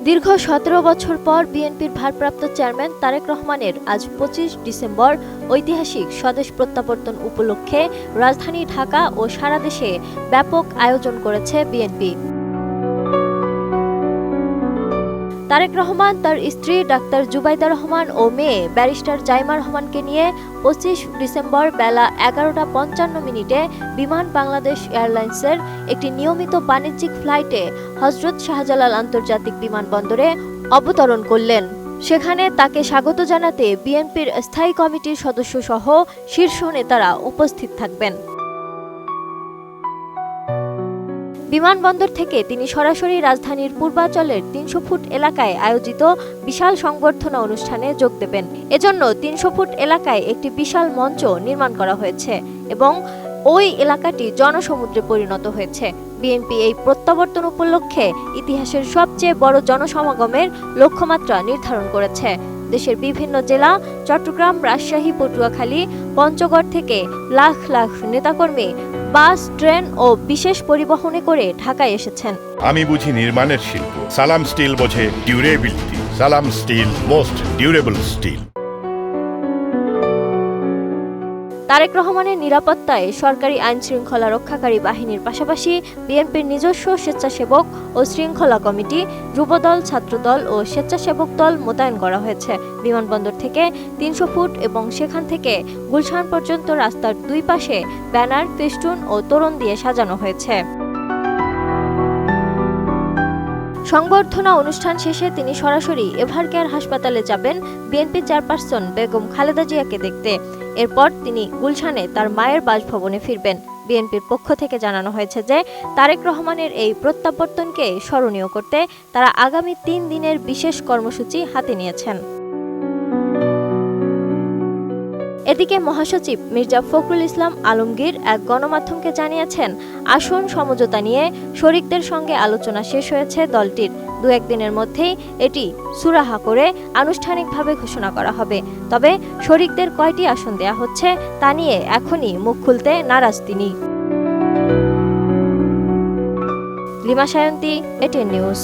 দীর্ঘ ১৭ বছর পর বিএনপির ভারপ্রাপ্ত চেয়ারম্যান তারেক রহমানের আজ ২৫ ডিসেম্বর ঐতিহাসিক স্বদেশ প্রত্যাবর্তন উপলক্ষে রাজধানী ঢাকা ও সারা দেশে ব্যাপক আয়োজন করেছে বিএনপি। তারেক রহমান তার স্ত্রী ডাক্তার জুবাইদা রহমান ও মেয়ে ব্যারিস্টার জাইমা রহমানকে নিয়ে ২৫ ডিসেম্বর বেলা ১১টা ৫৫ বিমান বাংলাদেশ এয়ারলাইন্সের একটি নিয়মিত বাণিজ্যিক ফ্লাইটে হযরত শাহজালাল আন্তর্জাতিক বিমানবন্দরে অবতরণ করলেন। সেখানে তাকে স্বাগত জানাতে বিএনপির স্থায়ী কমিটির সদস্যসহ শীর্ষ নেতারা উপস্থিত থাকবেন। বিমানবন্দর থেকে তিনি সরাসরি রাজধানীর পূর্বাঞ্চলের ৩০০ ফুট এলাকায় আয়োজিত বিশাল সংবর্ধনা অনুষ্ঠানে যোগ দেবেন। এজন্য ৩০০ ফুট এলাকায় একটি বিশাল মঞ্চ নির্মাণ করা হয়েছে এবং ওই এলাকাটি জনসমুদ্রে পরিণত হয়েছে। বিএনপি এই প্রত্যাবর্তন উপলক্ষে ইতিহাসের সবচেয়ে বড় জনসমাগমের লক্ষ্যমাত্রা নির্ধারণ করেছে। দেশের বিভিন্ন জেলা চট্টগ্রাম, রাজশাহী, পটুয়াখালী, পঞ্চগড় থেকে লাখ লাখ নেতাকর্মী বাস, ট্রেন ও বিশেষ পরিবহনে করে ঢাকায় এসেছেন। আমি বুঝি নির্মাণের শিল্প, সালাম স্টিল বোঝে durability. Salam steel, most durable steel. Tarique রহমানের নিরাপত্তায় সরকারি আইন শৃঙ্খলা রক্ষাকারী বাহিনীর পাশাপাশি বিএনপির নিজস্ব স্বেচ্ছাসেবক ও শৃঙ্খলা কমিটি, যুবদল, ছাত্রদল ও স্বেচ্ছাসেবক দল মোতায়েন করা হয়েছে। বিমানবন্দর থেকে ৩০০ ফুট এবং সেখান থেকে গুলশান পর্যন্ত রাস্তার দুই পাশে ব্যানার, ফেস্টুন ও তোরণ দিয়ে সাজানো হয়েছে। সংবর্ধনা অনুষ্ঠান শেষে তিনি সরাসরি এভারকেয়ার হাসপাতালে যাবেন বিএনপি চেয়ারপারসন বেগম খালেদা জিয়াকে দেখতে। এরপর তিনি গুলশানে তার মায়ের বাসভবনে ফিরবেন। বিএনপির পক্ষ থেকে জানানো হয়েছে যে তারেক রহমানের এই প্রত্যাবর্তনকে স্মরণীয় করতে তারা আগামী ৩ দিনের বিশেষ কর্মসূচি হাতে নিয়েছেন। এদিকে মহাসচিব মির্জা ফখরুল ইসলাম আলমগীর এক গণমাধ্যমকে জানিয়েছেন, আসন সমঝোতা নিয়ে শরিকদের সঙ্গে আলোচনা শেষ হয়েছে দলটির। ২-১ দিনের মধ্যেই এটি সুরাহা করে আনুষ্ঠানিকভাবে ঘোষণা করা হবে। তবে শরিকদের কয়টি আসন দেয়া হচ্ছে তা নিয়ে এখনই মুখ খুলতে নারাজ তিনি। Lima Sayanti, ATN news.